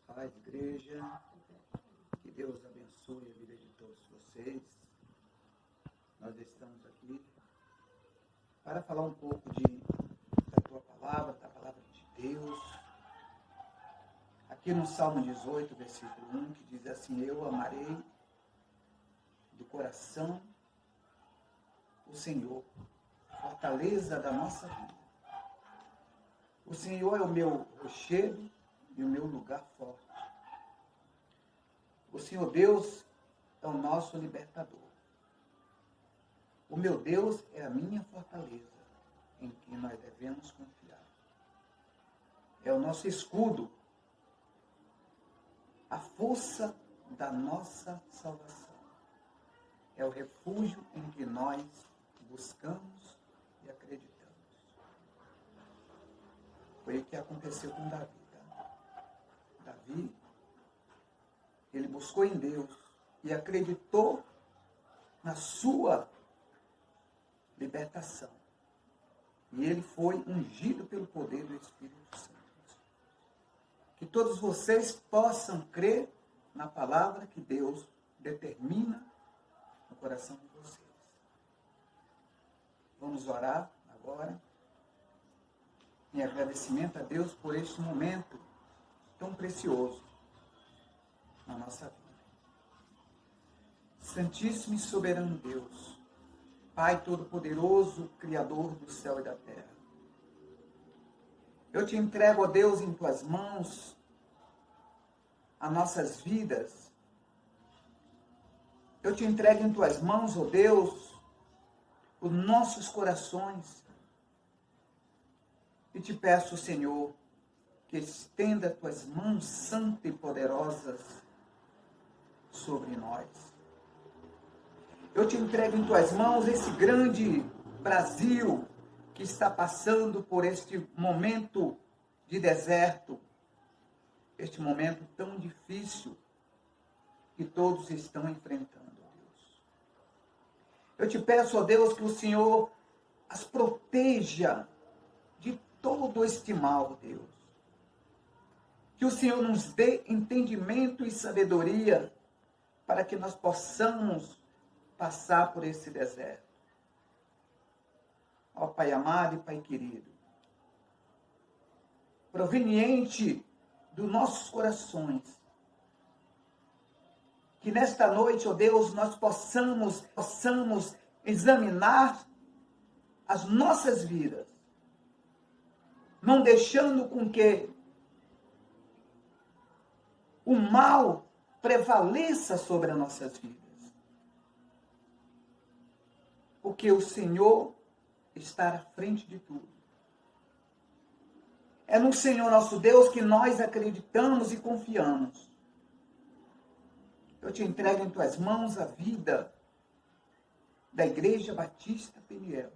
Paz, igreja, que Deus abençoe a vida de todos vocês. Nós estamos aqui para falar um pouco da tua palavra, da palavra de Deus. Aqui no Salmo 18, versículo 1, que diz assim: eu amarei do coração o Senhor, fortaleza da nossa vida. O Senhor é o meu rochedo e o meu lugar forte. O Senhor Deus é o nosso libertador. O meu Deus é a minha fortaleza, em que nós devemos confiar. É o nosso escudo, a força da nossa salvação. É o refúgio em que nós buscamos e acreditamos. Foi o que aconteceu com Davi. Davi, ele buscou em Deus e acreditou na sua libertação. E ele foi ungido pelo poder do Espírito Santo. Que todos vocês possam crer na palavra que Deus determina no coração de vocês. Vamos orar agora em agradecimento a Deus por este momento tão precioso na nossa vida. Santíssimo e soberano Deus, Pai Todo-Poderoso, Criador do céu e da terra, eu te entrego, ó Deus, em tuas mãos as nossas vidas. Eu te entrego em tuas mãos, ó Deus, os nossos corações. E te peço, Senhor, que estenda tuas mãos santas e poderosas sobre nós. Eu te entrego em tuas mãos esse grande Brasil que está passando por este momento de deserto, este momento tão difícil que todos estão enfrentando, Deus. Eu te peço, ó Deus, que o Senhor as proteja de todo este mal, Deus. Que o Senhor nos dê entendimento e sabedoria para que nós possamos passar por esse deserto. Ó Pai amado e Pai querido, proveniente dos nossos corações, que nesta noite, ó Deus, nós possamos examinar as nossas vidas, não deixando com que o mal prevaleça sobre as nossas vidas. Porque o Senhor está à frente de tudo. É no Senhor nosso Deus que nós acreditamos e confiamos. Eu te entrego em tuas mãos a vida da Igreja Batista Peniel.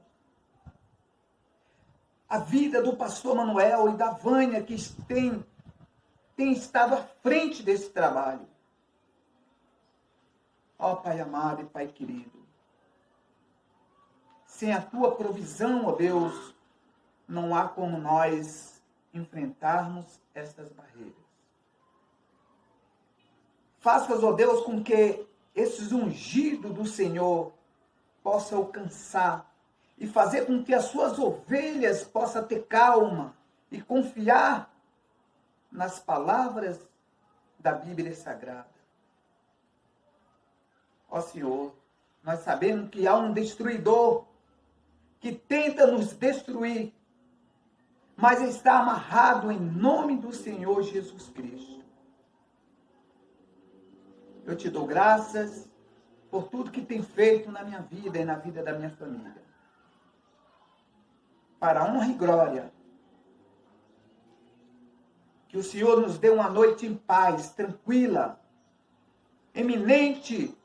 A vida do pastor Manuel e da Vânia, que tem estado à frente desse trabalho. Ó Pai amado e Pai querido, sem a tua provisão, ó Deus, não há como nós enfrentarmos estas barreiras. Faça, ó Deus, com que esses ungidos do Senhor possam alcançar e fazer com que as suas ovelhas possam ter calma e confiar nas palavras da Bíblia Sagrada. Ó Senhor, nós sabemos que há um destruidor que tenta nos destruir, mas está amarrado em nome do Senhor Jesus Cristo. Eu te dou graças por tudo que tem feito na minha vida e na vida da minha família. Para a honra e glória, que o Senhor nos dê uma noite em paz, tranquila, eminente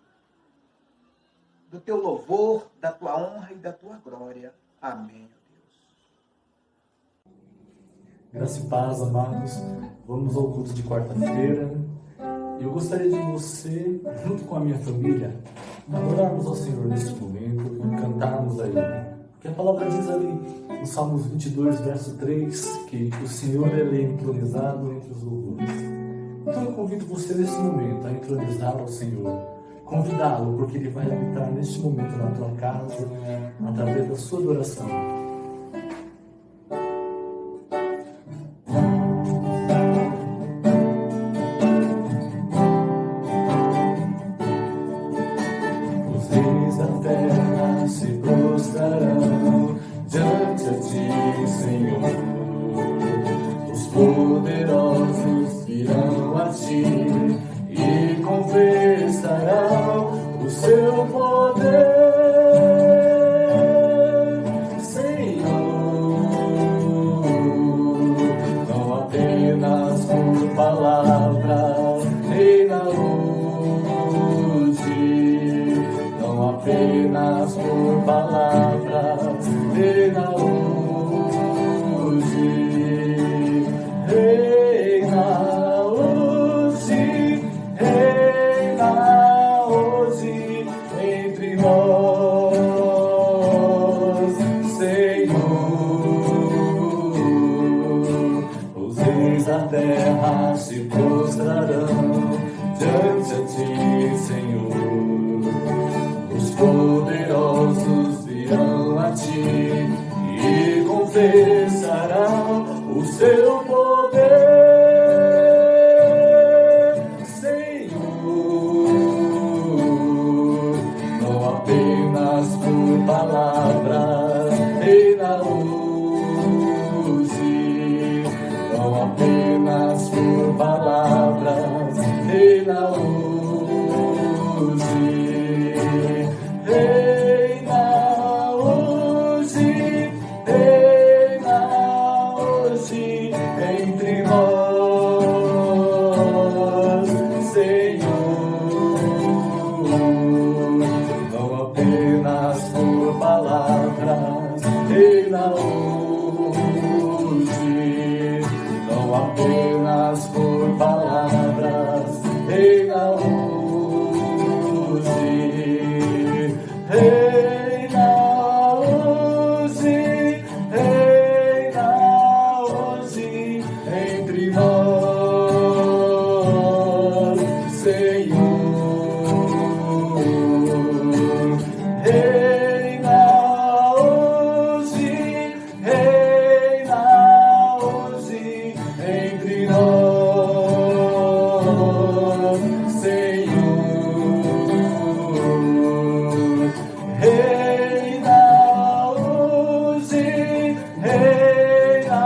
do teu louvor, da tua honra e da tua glória. Amém, ó Deus. Graça e paz, amados. Vamos ao culto de quarta-feira. Eu gostaria de você, junto com a minha família, adorarmos ao Senhor neste momento e cantarmos a Ele. Porque a palavra diz ali, no Salmos 22, verso 3, que o Senhor é entronizado entre os louvores. Então eu convido você nesse momento a entronizá-lo ao Senhor. Convidá-lo, porque Ele vai habitar neste momento na tua casa, através da sua adoração. Os reis da terra se prostrarão diante a ti, Senhor. Os poderosos virão a ti e confessarão o seu poder, Senhor. Não apenas por palavras, reina hoje. Não apenas por palavras, reina hoje. Reina hoje, reina hoje entre nós, Senhor. Os reis da terra se prostrarão diante a ti, Senhor. Os poderosos virão a ti e confessarão o seu poder, Senhor. Não apenas por palavras, reina hoje. Não apenas por palavras, reina hoje. Reina hoje, reina hoje entre nós, Senhor. Não apenas por palavras, reina hoje. Não apenas por palavras, reina hoje. Reina hoje, reina hoje entre nós, Senhor. Reina hoje, reina hoje entre nós, Senhor. Reina hoje, reina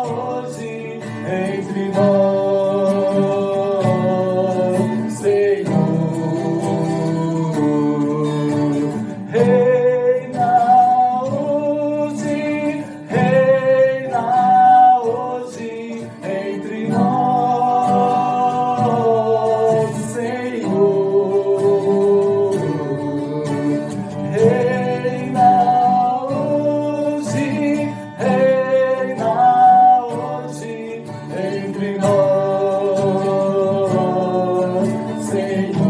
hoje entre nós, Senhor. Reina hoje, reina hoje entre nós, Senhor. Reina hoje, reina hoje entre nós, Senhor.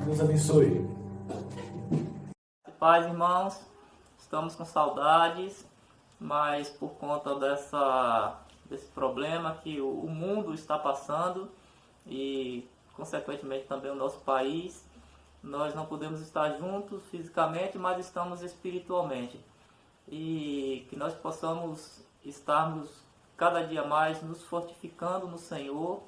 Deus abençoe. Paz, irmãos, estamos com saudades, mas por conta desse problema que o mundo está passando e, consequentemente, também o nosso país, nós não podemos estar juntos fisicamente, mas estamos espiritualmente. E que nós possamos estarmos cada dia mais nos fortificando no Senhor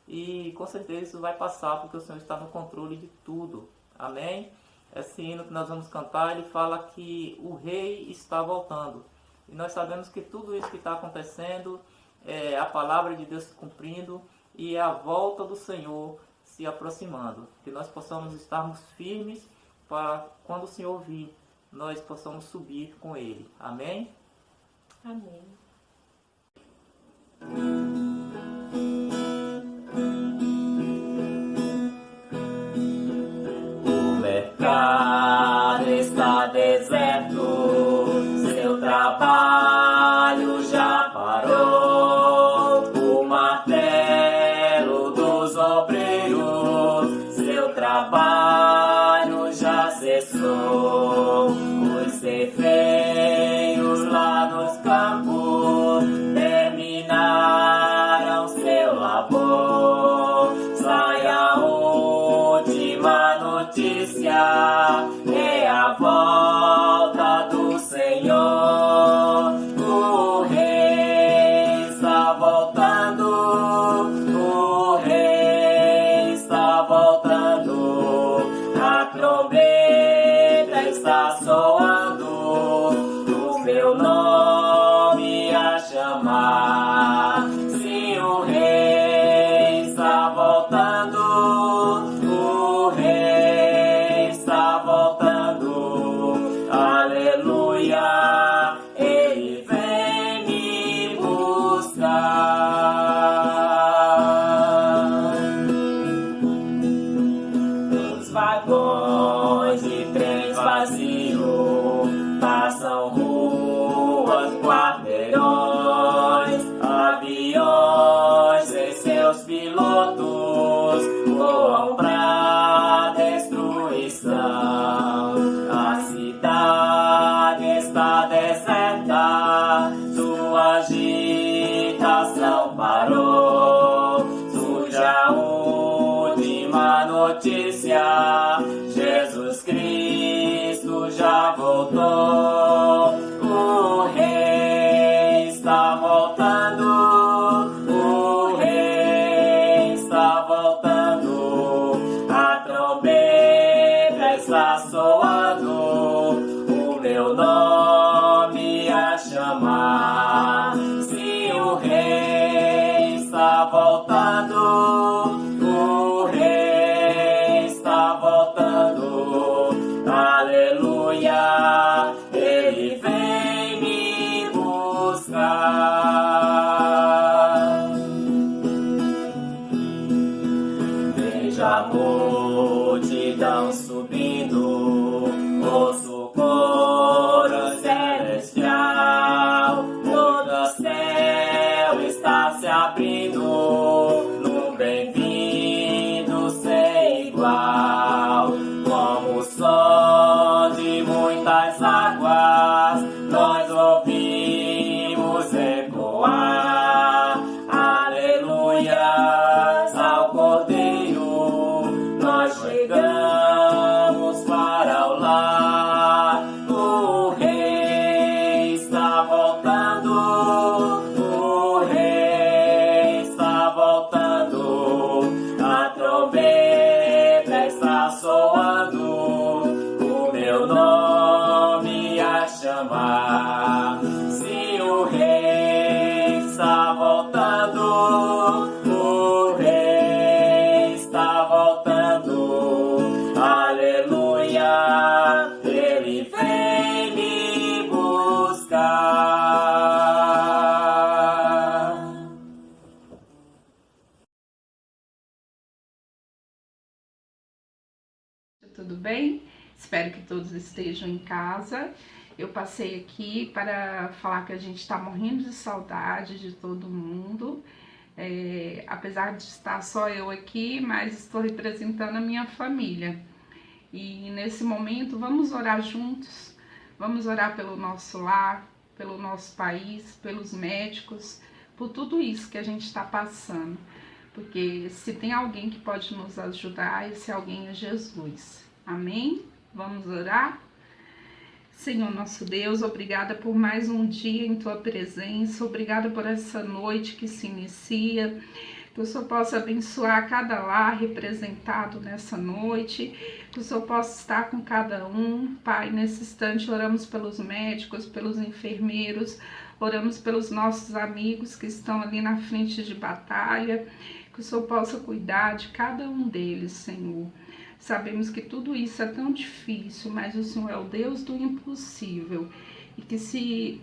e, com certeza, isso vai passar, porque o Senhor está no controle de tudo. Amém? Esse hino que nós vamos cantar, ele fala que o rei está voltando. E nós sabemos que tudo isso que está acontecendo é a palavra de Deus se cumprindo e é a volta do Senhor se aproximando. Que nós possamos estarmos firmes para quando o Senhor vir, nós possamos subir com Ele. Amém? Amém. O mercado está deserto, seu trabalho já parou. O martelo dos obreiros, seu trabalho pilotos voam pra destruição. A cidade está deserta, sua agitação parou. Surge a última notícia: Jesus Cristo já voltou. O Rei está voltando, o Rei está voltando. A trombeta está soando, o meu nome a chamar. Se o Rei está voltando, o Rei está voltando. Aleluia, Ele vem me buscar. Veja a multidão subindo, ouço o coro celestial. Todo o céu está se abrindo, num bem-vindo sem igual. Como o som de muitas águas, nós ouvimos ecoar. Aleluias ao Cordeiro, nós chegamos para o lar. O Rei está voltando, o Rei está voltando. A trombeta está soando, o meu nome a chamar. Se o Rei está voltando, o Rei está voltando. Aleluia, Ele vem me buscar. Tudo bem? Espero que todos estejam em casa. Eu passei aqui para falar que a gente está morrendo de saudade de todo mundo. Apesar de estar só eu aqui, mas estou representando a minha família. E nesse momento vamos orar juntos, vamos orar pelo nosso lar, pelo nosso país, pelos médicos, por tudo isso que a gente está passando. Porque se tem alguém que pode nos ajudar, esse alguém é Jesus. Amém? Vamos orar? Senhor nosso Deus, obrigada por mais um dia em Tua presença, obrigada por essa noite que se inicia, que o Senhor possa abençoar cada lar representado nessa noite, que o Senhor possa estar com cada um. Pai, nesse instante oramos pelos médicos, pelos enfermeiros, oramos pelos nossos amigos que estão ali na frente de batalha, que o Senhor possa cuidar de cada um deles, Senhor. Sabemos que tudo isso é tão difícil, mas o Senhor é o Deus do impossível. E que se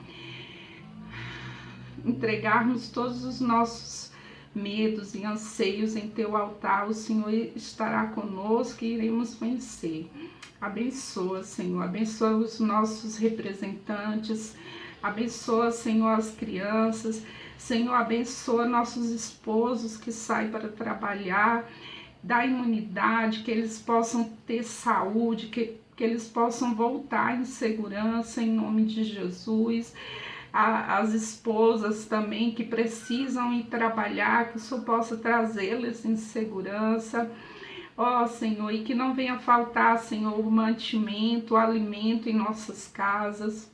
entregarmos todos os nossos medos e anseios em Teu altar, o Senhor estará conosco e iremos vencer. Abençoa, Senhor, abençoa os nossos representantes, abençoa, Senhor, as crianças, Senhor, abençoa nossos esposos que saem para trabalhar, dá imunidade, que eles possam ter saúde, que eles possam voltar em segurança, em nome de Jesus. As esposas também que precisam ir trabalhar, que o Senhor possa trazê-las em segurança. Ó Senhor, e que não venha faltar, Senhor, o mantimento, o alimento em nossas casas.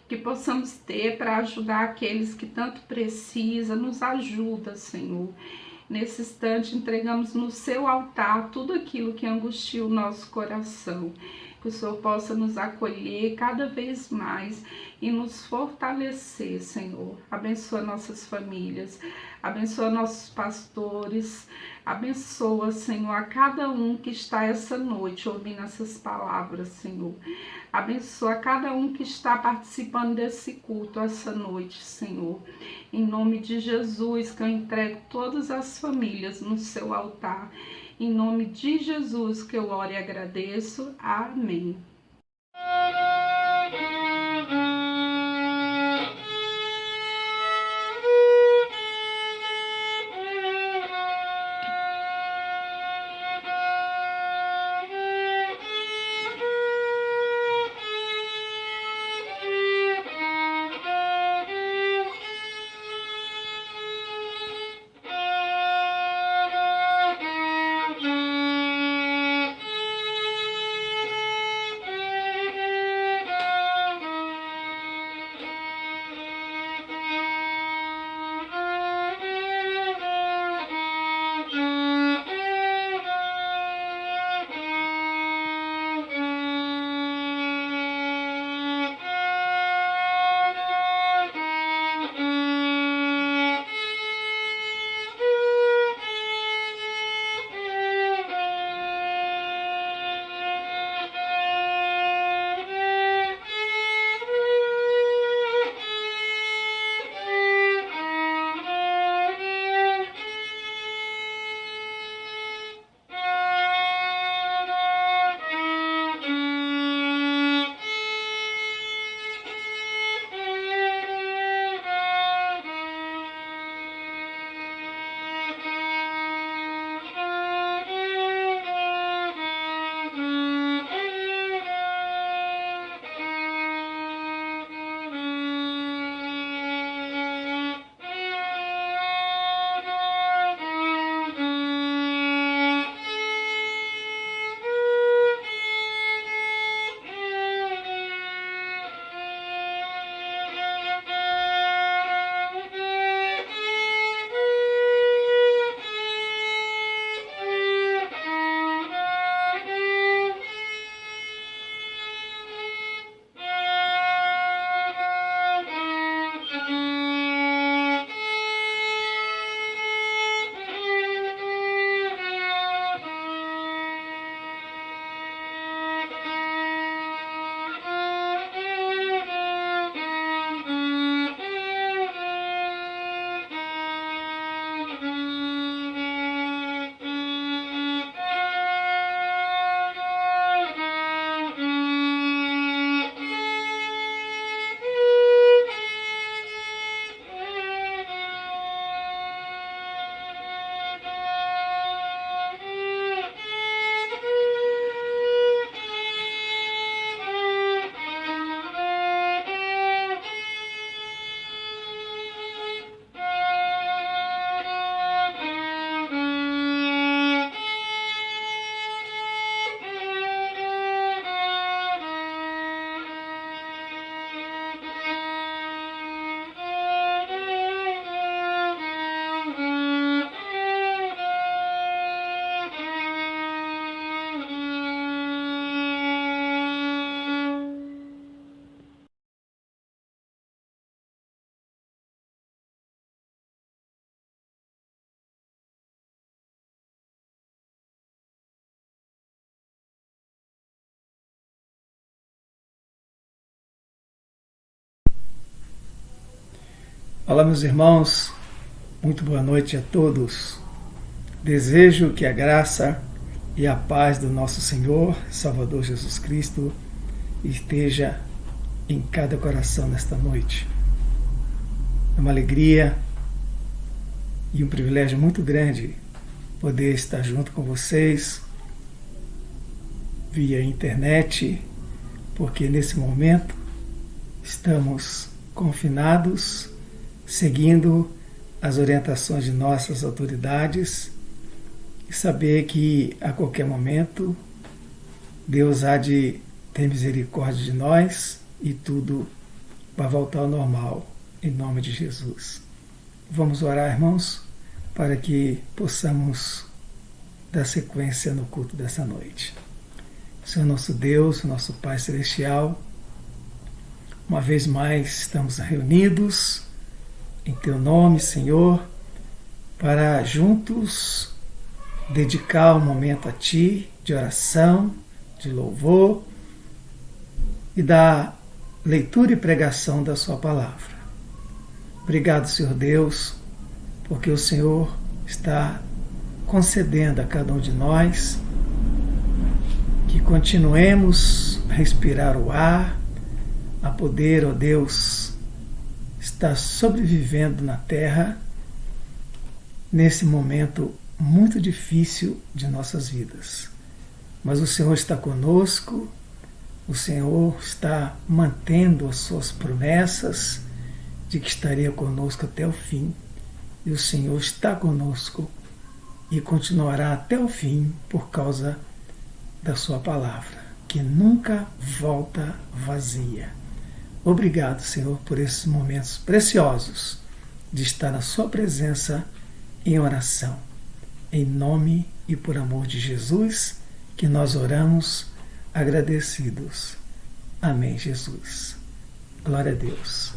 Que possamos ter para ajudar aqueles que tanto precisam. Nos ajuda, Senhor. Nesse instante, entregamos no Seu altar tudo aquilo que angustia o nosso coração. Que o Senhor possa nos acolher cada vez mais e nos fortalecer, Senhor. Abençoa nossas famílias, abençoa nossos pastores, abençoa, Senhor, a cada um que está essa noite ouvindo essas palavras, Senhor. Abençoa cada um que está participando desse culto essa noite, Senhor. Em nome de Jesus, que eu entrego todas as famílias no Seu altar. Em nome de Jesus que eu oro e agradeço. Amém. Olá, meus irmãos, muito boa noite a todos. Desejo que a graça e a paz do nosso Senhor, Salvador Jesus Cristo, esteja em cada coração nesta noite. É uma alegria e um privilégio muito grande poder estar junto com vocês via internet, porque nesse momento estamos confinados, seguindo as orientações de nossas autoridades e saber que a qualquer momento Deus há de ter misericórdia de nós e tudo vai voltar ao normal, em nome de Jesus. Vamos orar, irmãos, para que possamos dar sequência no culto dessa noite. Senhor nosso Deus, nosso Pai Celestial, uma vez mais estamos reunidos em Teu nome, Senhor, para juntos dedicar um momento a Ti de oração, de louvor e da leitura e pregação da Sua palavra. Obrigado, Senhor Deus, porque o Senhor está concedendo a cada um de nós que continuemos a respirar o ar, a poder, ó Deus, estar sobrevivendo na terra nesse momento muito difícil de nossas vidas. Mas o Senhor está conosco, o Senhor está mantendo as suas promessas de que estaria conosco até o fim. E o Senhor está conosco e continuará até o fim por causa da sua palavra, que nunca volta vazia. Obrigado, Senhor, por esses momentos preciosos de estar na sua presença em oração. Em nome e por amor de Jesus, que nós oramos agradecidos. Amém, Jesus. Glória a Deus.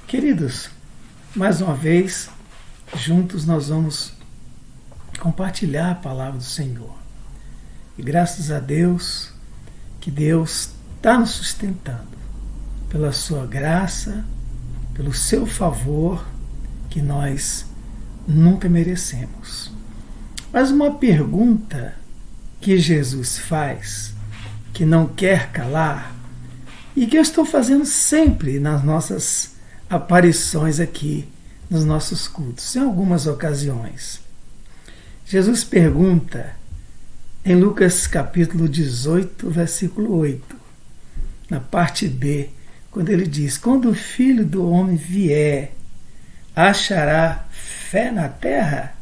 Queridos, mais uma vez, juntos nós vamos compartilhar a palavra do Senhor. E graças a Deus, que Deus está nos sustentando pela sua graça, pelo seu favor, que nós nunca merecemos. Mas uma pergunta que Jesus faz, que não quer calar, e que eu estou fazendo sempre nas nossas aparições aqui, nos nossos cultos, em algumas ocasiões. Jesus pergunta em Lucas capítulo 18, versículo 8, na parte B, quando ele diz: quando o Filho do Homem vier, achará fé na terra?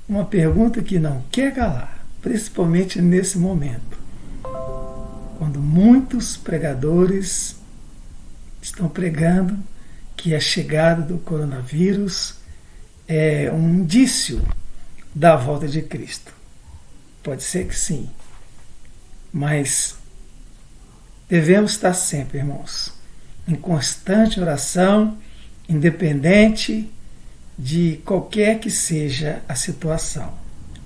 Uma pergunta que não quer calar, principalmente nesse momento, quando muitos pregadores estão pregando que a chegada do coronavírus é um indício da volta de Cristo. Pode ser que sim, mas devemos estar sempre, irmãos, em constante oração, independente de qualquer que seja a situação.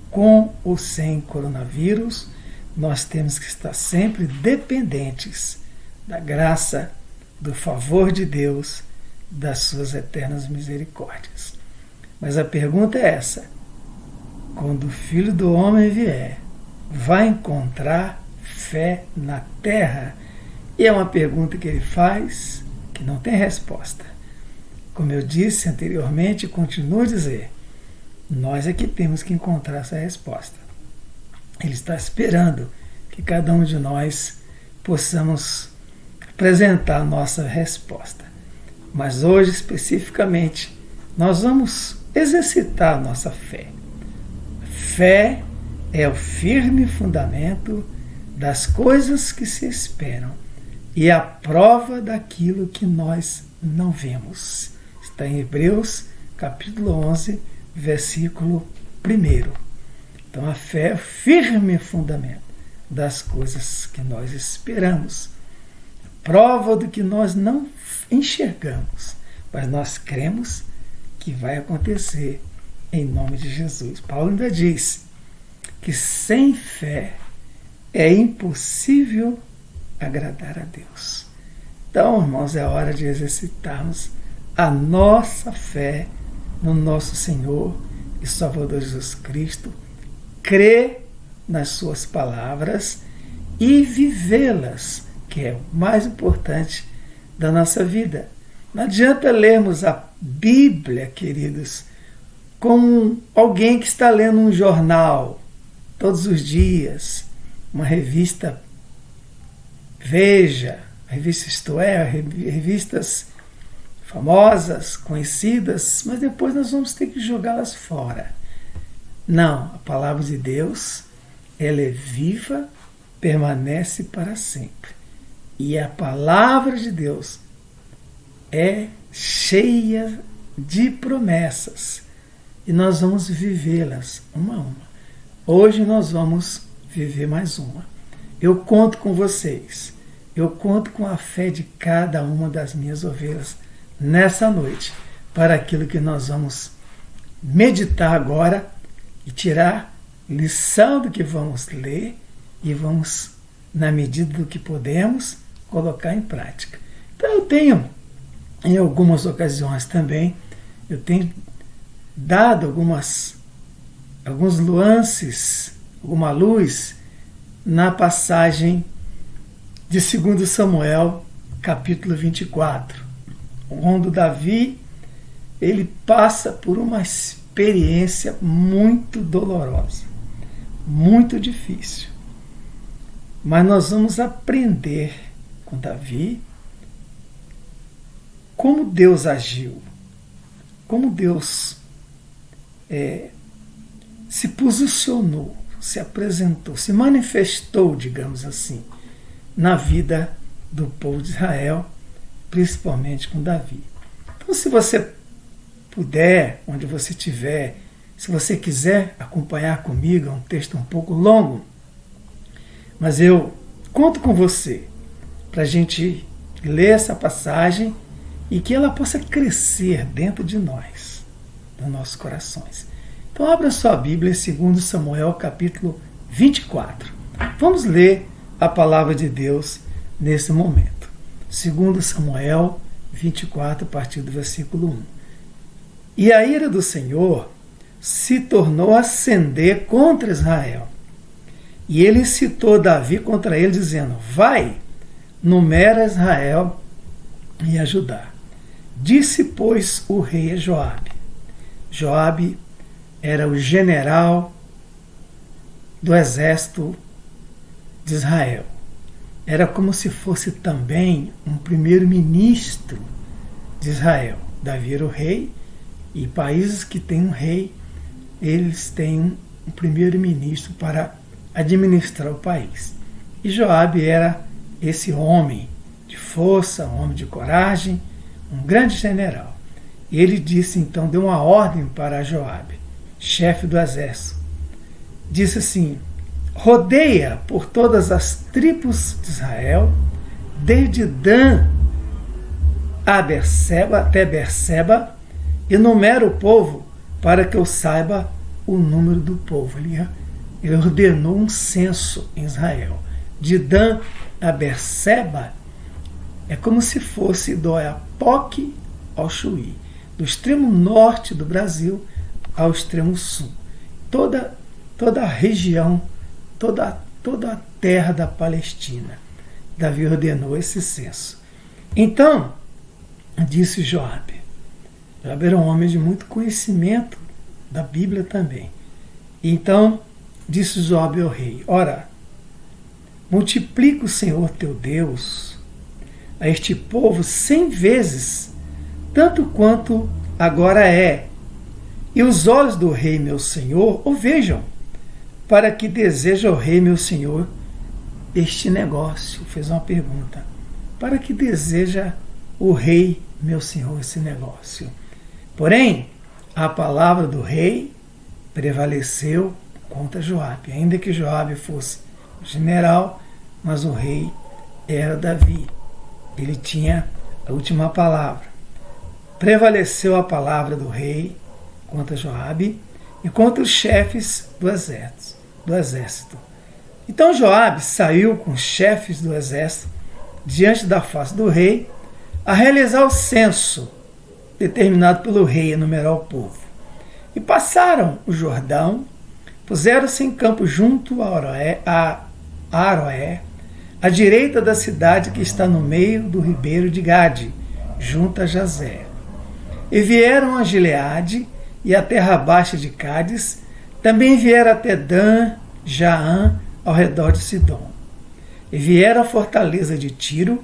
Com ou sem coronavírus, nós temos que estar sempre dependentes da graça, do favor de Deus, das suas eternas misericórdias. Mas a pergunta é essa: quando o Filho do Homem vier, vai encontrar fé na terra? E é uma pergunta que ele faz que não tem resposta. Como eu disse anteriormente e continuo a dizer, nós é que temos que encontrar essa resposta. Ele está esperando que cada um de nós possamos apresentar a nossa resposta. Mas hoje, especificamente, nós vamos exercitar a nossa fé. Fé é o firme fundamento das coisas que se esperam e a prova daquilo que nós não vemos. Está em Hebreus, capítulo 11, versículo 1. Então a fé é o firme fundamento das coisas que nós esperamos. Prova do que nós não enxergamos, mas nós cremos que vai acontecer em nome de Jesus. Paulo ainda diz que sem fé é impossível agradar a Deus. Então, irmãos, é hora de exercitarmos a nossa fé no nosso Senhor e Salvador Jesus Cristo, crer nas suas palavras e vivê-las, que é o mais importante da nossa vida. Não adianta lermos a Bíblia, queridos, como alguém que está lendo um jornal todos os dias, uma revista Veja, a revista Isto É, revistas famosas, conhecidas, mas depois nós vamos ter que jogá-las fora. Não, a palavra de Deus, ela é viva, permanece para sempre. E a palavra de Deus é cheia de promessas. E nós vamos vivê-las uma a uma. Hoje nós vamos viver mais uma. Eu conto com vocês. Eu conto com a fé de cada uma das minhas ovelhas nessa noite, para aquilo que nós vamos meditar agora e tirar lição do que vamos ler e vamos, na medida do que podemos, colocar em prática. Então eu tenho, em algumas ocasiões também, eu tenho dado alguns nuances, alguma luz na passagem de 2 Samuel, capítulo 24, onde Davi ele passa por uma experiência muito dolorosa, muito difícil. Mas nós vamos aprender com Davi como Deus agiu, como Deus se posicionou, se apresentou, se manifestou, digamos assim, na vida do povo de Israel, principalmente com Davi. Então, se você puder, onde você estiver, se você quiser acompanhar comigo, é um texto um pouco longo, mas eu conto com você para a gente ler essa passagem e que ela possa crescer dentro de nós, dos nossos corações. Então abra sua Bíblia em 2 Samuel capítulo 24. Vamos ler a palavra de Deus nesse momento. 2 Samuel 24, a partir do versículo 1. E a ira do Senhor se tornou a acender contra Israel. E ele incitou Davi contra ele, dizendo: vai, numera Israel e a Judá. Disse, pois, o rei a Joabe. Joabe era o general do exército de Israel. Era como se fosse também um primeiro-ministro de Israel. Davi era o rei, e países que têm um rei, eles têm um primeiro-ministro para administrar o país. E Joabe era esse homem de força, um homem de coragem, um grande general. E ele disse, então, deu uma ordem para Joabe, chefe do exército. Disse assim: rodeia por todas as tribos de Israel, desde Dan a Berseba, até Berseba, e numera o povo para que eu saiba o número do povo. Ele ordenou um censo em Israel. De Dan a Berseba é como se fosse do Oiapoque ao Chuí. do extremo norte do Brasil ao extremo sul. Toda a região, toda a terra da Palestina. Davi ordenou esse censo. Então, disse Joabe. Joabe era um homem de muito conhecimento da Bíblia também. Então, disse Joabe ao rei: ora, multiplica o Senhor teu Deus a este povo 100 vezes, tanto quanto agora é, e os olhos do rei meu senhor o vejam, para que deseja o rei meu senhor este negócio. Fez uma pergunta. Para que deseja o rei meu senhor esse negócio? Porém, a palavra do rei prevaleceu contra Joabe, ainda que Joabe fosse general, mas o rei era Davi. Ele tinha a última palavra. Prevaleceu a palavra do rei contra Joabe e contra os chefes do exército. Então Joabe saiu com os chefes do exército diante da face do rei a realizar o censo determinado pelo rei a numerar o povo. E passaram o Jordão, puseram-se em campo junto a Aroé, à direita da cidade que está no meio do ribeiro de Gade, junto a Jazer. E vieram a Gileade e a terra baixa de Cádiz, também vieram até Dan, Jaã, ao redor de Sidom. E vieram à fortaleza de Tiro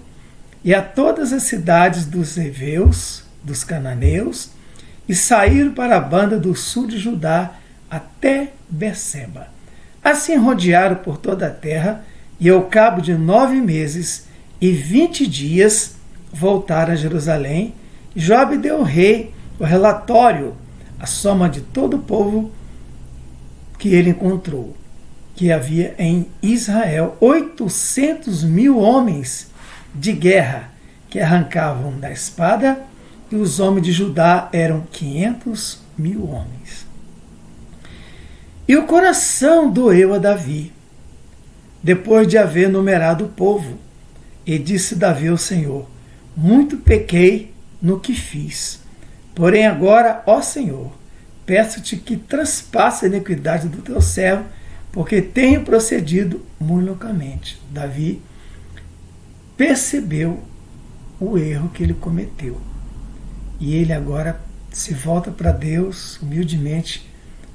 e a todas as cidades dos heveus, dos cananeus, e saíram para a banda do sul de Judá até Beceba. Assim rodearam por toda a terra, e ao cabo de 9 meses e 20 dias voltaram a Jerusalém. E Joabe deu ao rei o relatório, a soma de todo o povo que ele encontrou, que havia em Israel 800.000 homens de guerra que arrancavam da espada, e os homens de Judá eram 500.000 homens. E o coração doeu a Davi, depois de haver numerado o povo, e disse Davi ao Senhor: muito pequei no que fiz. Porém agora, ó Senhor, peço-te que transpasse a iniquidade do teu servo, porque tenho procedido muito loucamente. Davi percebeu o erro que ele cometeu. E ele agora se volta para Deus humildemente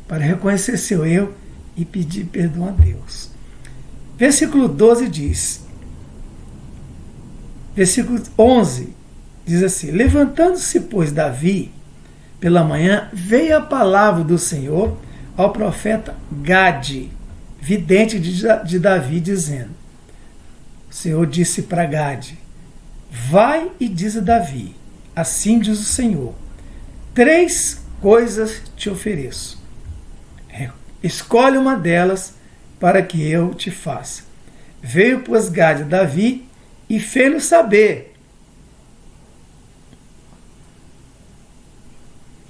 para reconhecer seu erro e pedir perdão a Deus. Versículo 12 diz, versículo 11 diz assim: levantando-se, pois, Davi pela manhã, veio a palavra do Senhor ao profeta Gade, vidente de Davi, dizendo: o Senhor disse para Gade: vai e diz a Davi, assim diz o Senhor, 3 coisas te ofereço. Escolhe uma delas para que eu te faça. Veio, pois, Gade a Davi e fez-lhe saber.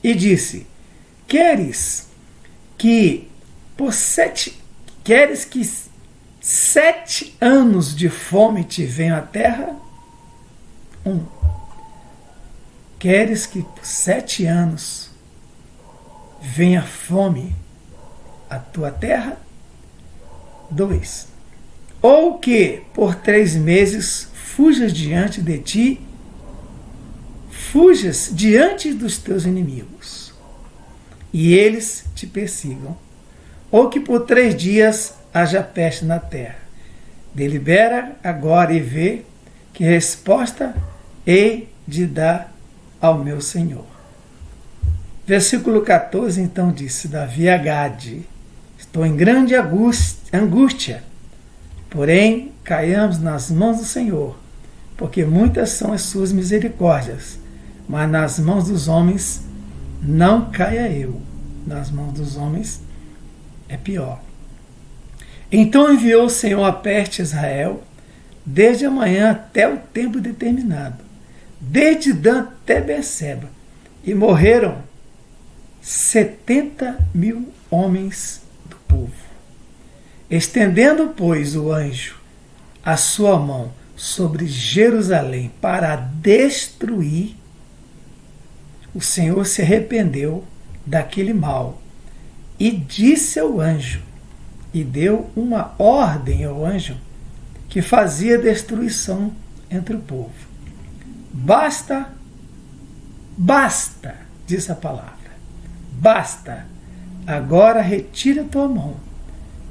E disse: queres que 7 anos de fome te venham à terra? 1. Queres que por 7 anos venha fome à tua terra? 2. Ou que por 3 meses fujas diante de ti, fujas diante dos teus inimigos, e eles te persigam. Ou que por 3 dias haja peste na terra. Delibera agora e vê que resposta hei de dar ao meu Senhor. Versículo 14, então, disse Davi a Gade: estou em grande angústia, porém caiamos nas mãos do Senhor, porque muitas são as suas misericórdias, mas nas mãos dos homens não caia eu. Nas mãos dos homens é pior. Então enviou o Senhor a peste a Israel, desde a manhã até o tempo determinado, desde Dan até Beceba, e morreram 70.000 homens do povo. Estendendo, pois, o anjo a sua mão sobre Jerusalém para destruir, o Senhor se arrependeu daquele mal e disse ao anjo, e deu uma ordem ao anjo que fazia destruição entre o povo. Basta, diz a palavra, basta, agora retira a tua mão.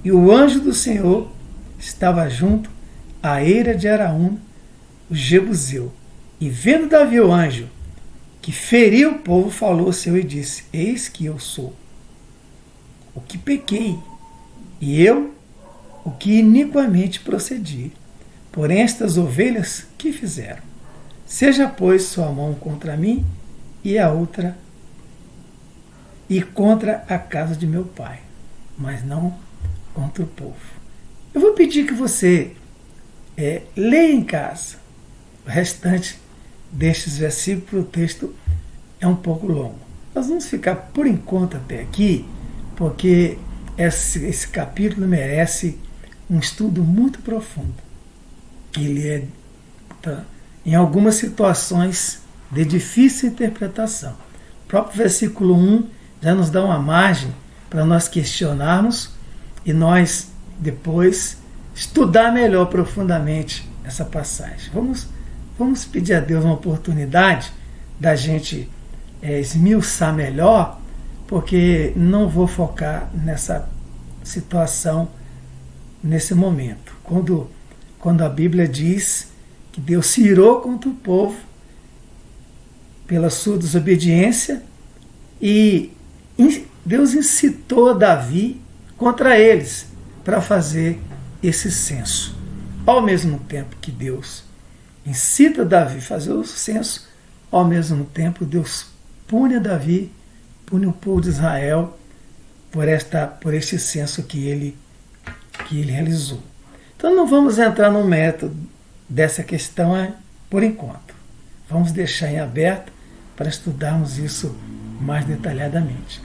E o anjo do Senhor estava junto à eira de Araúna, o Jebuseu. E vendo Davi o anjo, que feriu o povo, falou ao Senhor e disse, eis que eu sou o que pequei, e eu o que iniquamente procedi. Porém estas ovelhas, que fizeram? Seja, pois, sua mão contra mim e a outra e contra a casa de meu pai, mas não contra o povo. Eu vou pedir que você leia em casa o restante destes versículos. O texto é um pouco longo. Nós vamos ficar por enquanto até aqui, porque esse capítulo merece um estudo muito profundo. Ele em algumas situações de difícil interpretação. O próprio versículo 1 já nos dá uma margem para nós questionarmos e nós depois estudar melhor profundamente essa passagem. Vamos pedir a Deus uma oportunidade da gente esmiuçar melhor, porque não vou focar nessa situação nesse momento. Quando a Bíblia diz que Deus se irou contra o povo pela sua desobediência e Deus incitou Davi contra eles para fazer esse censo. Ao mesmo tempo que Deus incita Davi a fazer o censo, ao mesmo tempo Deus pune Davi, pune o povo de Israel por este censo que ele realizou. Então não vamos entrar no método dessa questão por enquanto. Vamos deixar em aberto para estudarmos isso mais detalhadamente.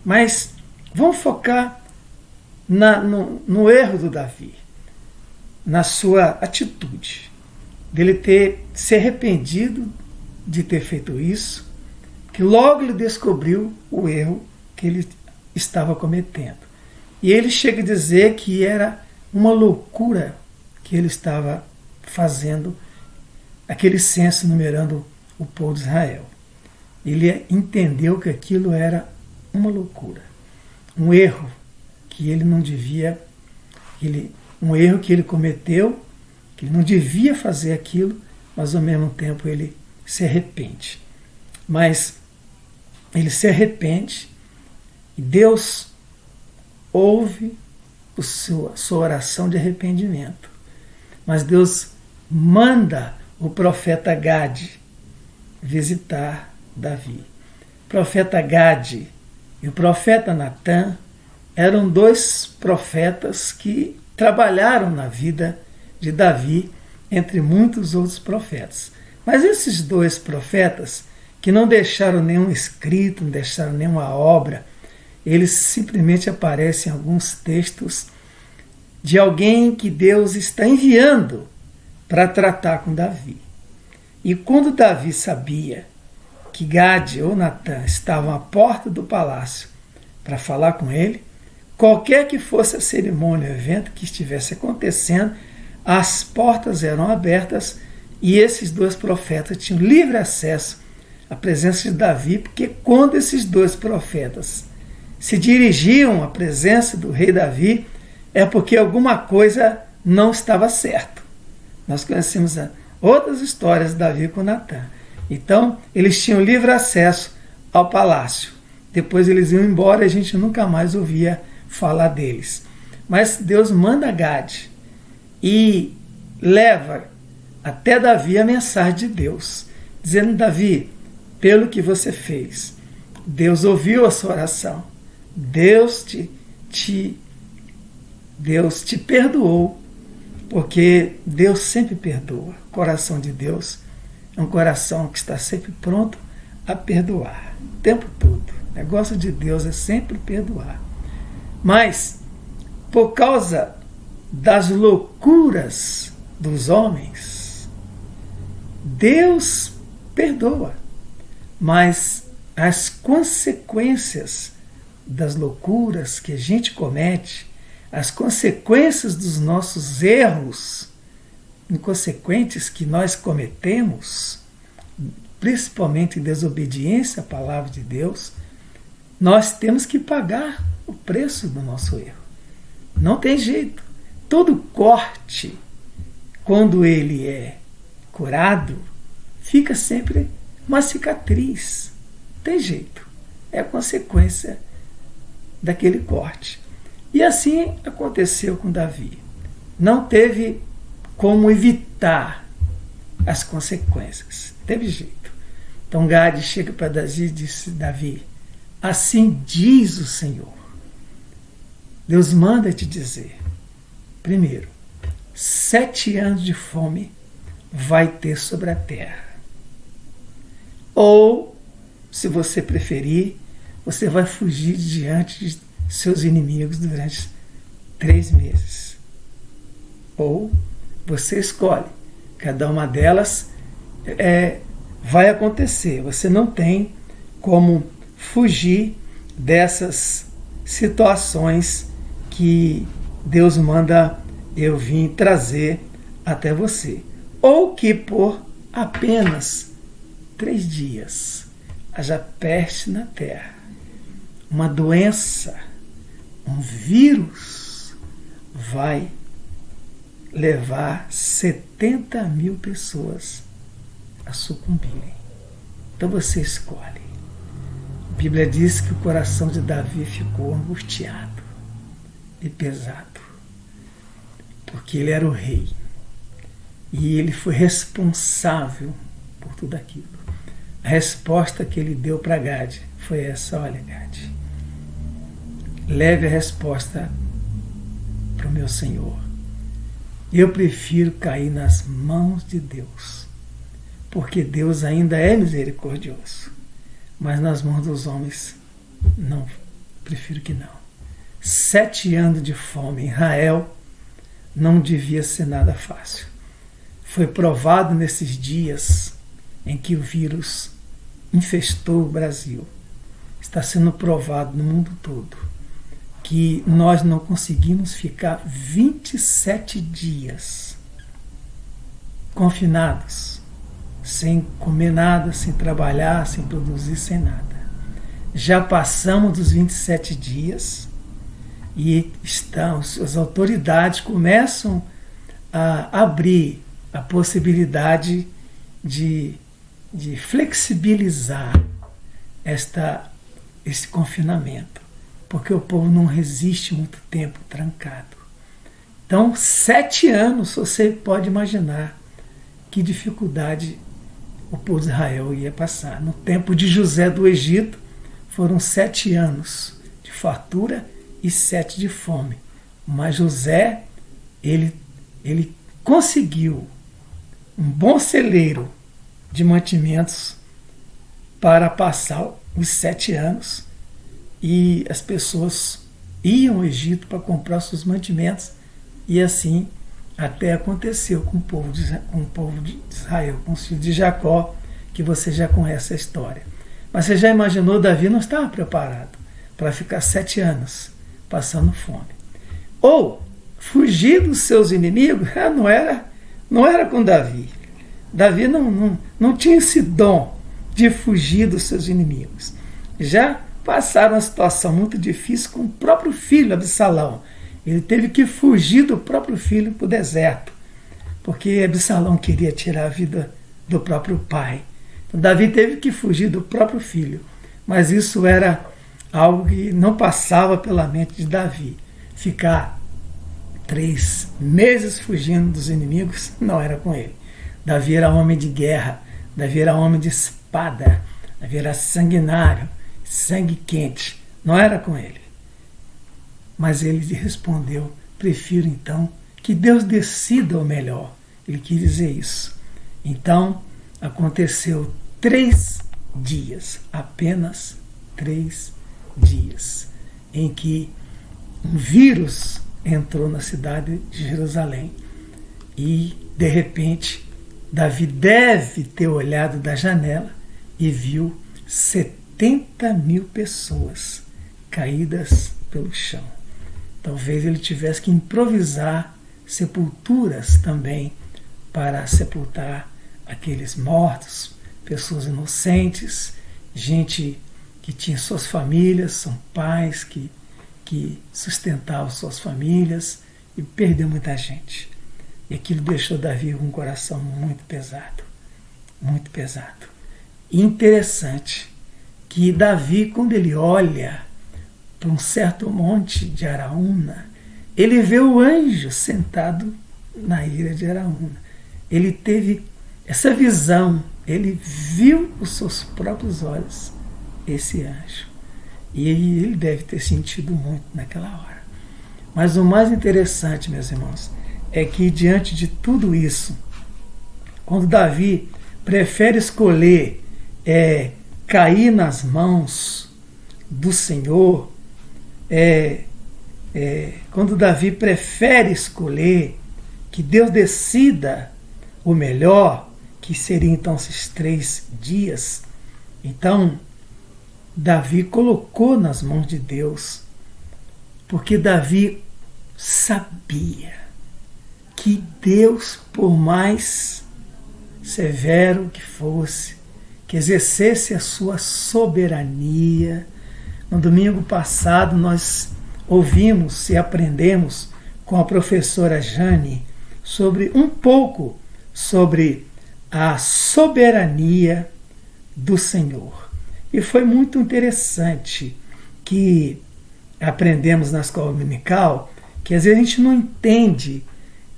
Mas vamos focar no erro do Davi, na sua atitude, dele ter se arrependido de ter feito isso, que logo ele descobriu o erro que ele estava cometendo. E ele chega a dizer que era uma loucura que ele estava fazendo, aquele censo numerando o povo de Israel. Ele entendeu que aquilo era uma loucura, um erro que ele não devia, um erro que ele cometeu, que ele não devia fazer aquilo, mas ao mesmo tempo ele se arrepende. Mas ele se arrepende e Deus ouve sua oração de arrependimento. Mas Deus manda o profeta Gade visitar Davi. O profeta Gade e o profeta Natã eram dois profetas que trabalharam na vida de Davi, entre muitos outros profetas. Mas esses dois profetas, que não deixaram nenhum escrito, não deixaram nenhuma obra, eles simplesmente aparecem em alguns textos de alguém que Deus está enviando para tratar com Davi. E quando Davi sabia que Gade ou Natã estavam à porta do palácio para falar com ele, qualquer que fosse a cerimônia, o evento que estivesse acontecendo, as portas eram abertas e esses dois profetas tinham livre acesso à presença de Davi, porque quando esses dois profetas se dirigiam à presença do rei Davi, é porque alguma coisa não estava certo. Nós conhecemos outras histórias de Davi com Natã. Então, eles tinham livre acesso ao palácio. Depois eles iam embora e a gente nunca mais ouvia falar deles. Mas Deus manda Gade e leva até Davi a mensagem de Deus, dizendo: Davi, pelo que você fez, Deus ouviu a sua oração, Deus te perdoou, porque Deus sempre perdoa. O coração de Deus é um coração que está sempre pronto a perdoar, o tempo todo. O negócio de Deus é sempre perdoar. Mas, por causa das loucuras dos homens, Deus perdoa, mas as consequências das loucuras que a gente comete, as consequências dos nossos erros inconsequentes que nós cometemos, principalmente em desobediência à palavra de Deus, nós temos que pagar o preço do nosso erro. Não tem jeito. Todo corte, quando ele é curado, fica sempre uma cicatriz. Tem jeito. É a consequência daquele corte. E assim aconteceu com Davi. Não teve como evitar as consequências. Teve jeito. Então Gade chega para Davi e disse: Davi, assim diz o Senhor. Deus manda te dizer. Primeiro, 7 anos de fome vai ter sobre a terra. Ou, se você preferir, você vai fugir diante de seus inimigos durante 3 meses. Ou você escolhe. Cada uma delas vai acontecer. Você não tem como fugir dessas situações que Deus manda eu vir trazer até você. Ou que por apenas 3 dias haja peste na terra, uma doença, um vírus vai levar 70 mil pessoas a sucumbirem. Então você escolhe. A Bíblia diz que o coração de Davi ficou angustiado e pesado, porque ele era o rei e ele foi responsável por tudo aquilo. A resposta que ele deu para Gade foi essa: olha, Gade, leve a resposta para o meu Senhor. Eu prefiro cair nas mãos de Deus, porque Deus ainda é misericordioso, mas nas mãos dos homens, não, prefiro que não. 7 anos de fome em Israel não devia ser nada fácil. Foi provado nesses dias em que o vírus infestou o Brasil. Está sendo provado no mundo todo que nós não conseguimos ficar 27 dias confinados, sem comer nada, sem trabalhar, sem produzir, sem nada. Já passamos dos 27 dias e as autoridades começam a abrir a possibilidade de flexibilizar esse confinamento, porque o povo não resiste muito tempo trancado. Então, 7 anos, você pode imaginar que dificuldade o povo de Israel ia passar. No tempo de José do Egito, foram 7 anos de fartura e 7 de fome. Mas José, ele conseguiu um bom celeiro de mantimentos para passar os 7 anos, e as pessoas iam ao Egito para comprar seus mantimentos, e assim até aconteceu com o povo de Israel, com os filhos de Jacó, que você já conhece a história. Mas você já imaginou, Davi não estava preparado para ficar 7 anos passando fome. Ou fugir dos seus inimigos, não era com Davi. Davi não tinha esse dom de fugir dos seus inimigos. Já passaram uma situação muito difícil com o próprio filho, Absalão. Ele teve que fugir do próprio filho para o deserto, porque Absalão queria tirar a vida do próprio pai. Então, Davi teve que fugir do próprio filho. Mas isso era algo que não passava pela mente de Davi. Ficar 3 meses fugindo dos inimigos não era com ele. Davi era homem de guerra, Davi era homem de espada, Davi era sanguinário, sangue quente. Não era com ele. Mas ele respondeu: prefiro então que Deus decida o melhor. Ele quis dizer isso. Então aconteceu 3 dias, apenas 3 dias, em que um vírus entrou na cidade de Jerusalém. E, de repente, Davi deve ter olhado da janela e viu 70 80.000 pessoas caídas pelo chão. Talvez ele tivesse que improvisar sepulturas também para sepultar aqueles mortos, pessoas inocentes, gente que tinha suas famílias, são pais que sustentavam suas famílias, e perdeu muita gente. E aquilo deixou Davi com um coração muito pesado, muito pesado. E interessante que Davi, quando ele olha para um certo monte de Araúna, ele vê o anjo sentado na ilha de Araúna. Ele teve essa visão, ele viu com os seus próprios olhos esse anjo. E ele deve ter sentido muito naquela hora. Mas o mais interessante, meus irmãos, é que diante de tudo isso, quando Davi prefere escolher cair nas mãos do Senhor, quando Davi prefere escolher que Deus decida o melhor, que seria então esses 3 dias, então Davi colocou nas mãos de Deus, porque Davi sabia que Deus, por mais severo que fosse, que exercesse a sua soberania. No domingo passado nós ouvimos e aprendemos com a professora Jane um pouco sobre a soberania do Senhor. E foi muito interessante que aprendemos na escola dominical que às vezes a gente não entende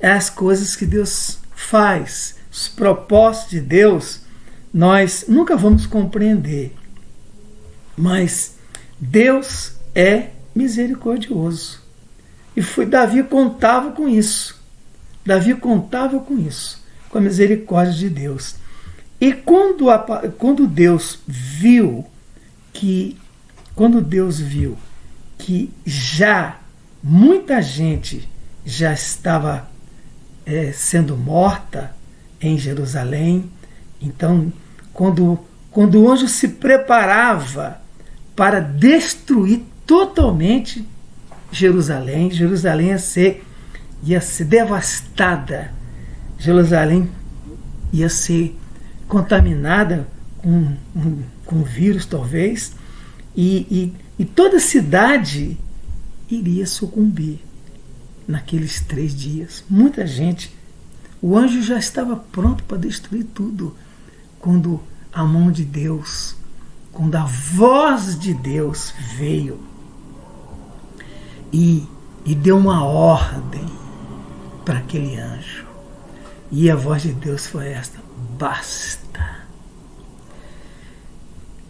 as coisas que Deus faz, os propósitos de Deus, nós nunca vamos compreender. Mas Deus é misericordioso. E Davi contava com isso. Davi contava com isso, com a misericórdia de Deus. E quando Deus viu que já muita gente já estava sendo morta em Jerusalém, então quando o anjo se preparava para destruir totalmente Jerusalém ia ser devastada, Jerusalém ia ser contaminada com vírus talvez, e toda a cidade iria sucumbir naqueles 3 dias. Muita gente, o anjo já estava pronto para destruir tudo, quando a mão de Deus, quando a voz de Deus veio e deu uma ordem para aquele anjo. E a voz de Deus foi esta: basta.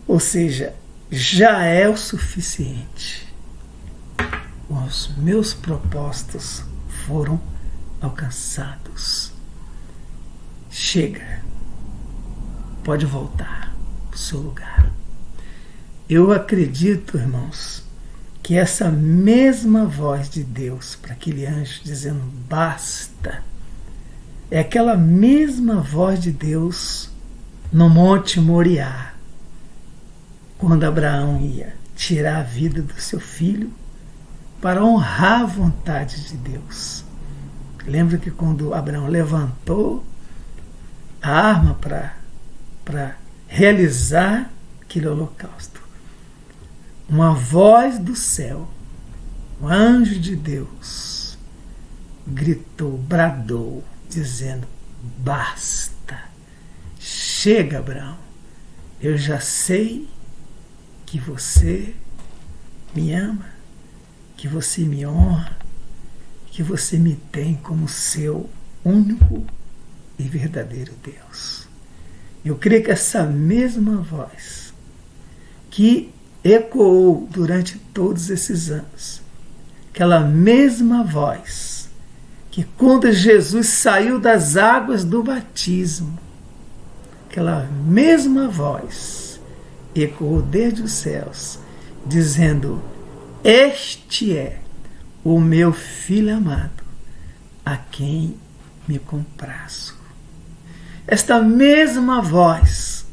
Ou seja, já é o suficiente. Os meus propósitos foram alcançados. Chega. Pode voltar para o seu lugar. Eu acredito, irmãos, que essa mesma voz de Deus para aquele anjo dizendo basta, é aquela mesma voz de Deus no Monte Moriá, quando Abraão ia tirar a vida do seu filho para honrar a vontade de Deus. Lembra que quando Abraão levantou a arma para realizar aquele holocausto, uma voz do céu, um anjo de Deus, gritou, bradou, dizendo: basta, chega, Abraão, eu já sei que você me ama, que você me honra, que você me tem como seu único e verdadeiro Deus. Eu creio que essa mesma voz que ecoou durante todos esses anos, aquela mesma voz que quando Jesus saiu das águas do batismo, aquela mesma voz ecoou desde os céus, dizendo: este é o meu filho amado, a quem me comprazo. Esta mesma voz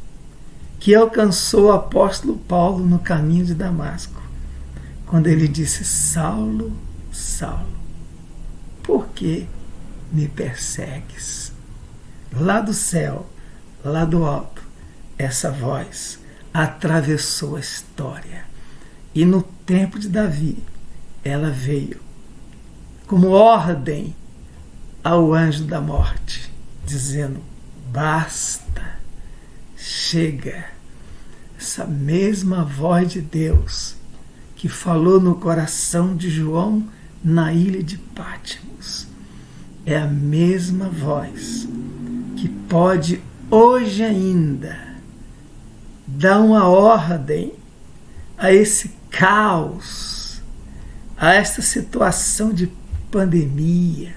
que alcançou o apóstolo Paulo no caminho de Damasco, quando ele disse: Saulo, Saulo, por que me persegues? Lá do céu, lá do alto, essa voz atravessou a história. E no tempo de Davi, ela veio como ordem ao anjo da morte, dizendo: basta, chega. Essa mesma voz de Deus que falou no coração de João na ilha de Patmos é a mesma voz que pode hoje ainda dar uma ordem a esse caos, a esta situação de pandemia,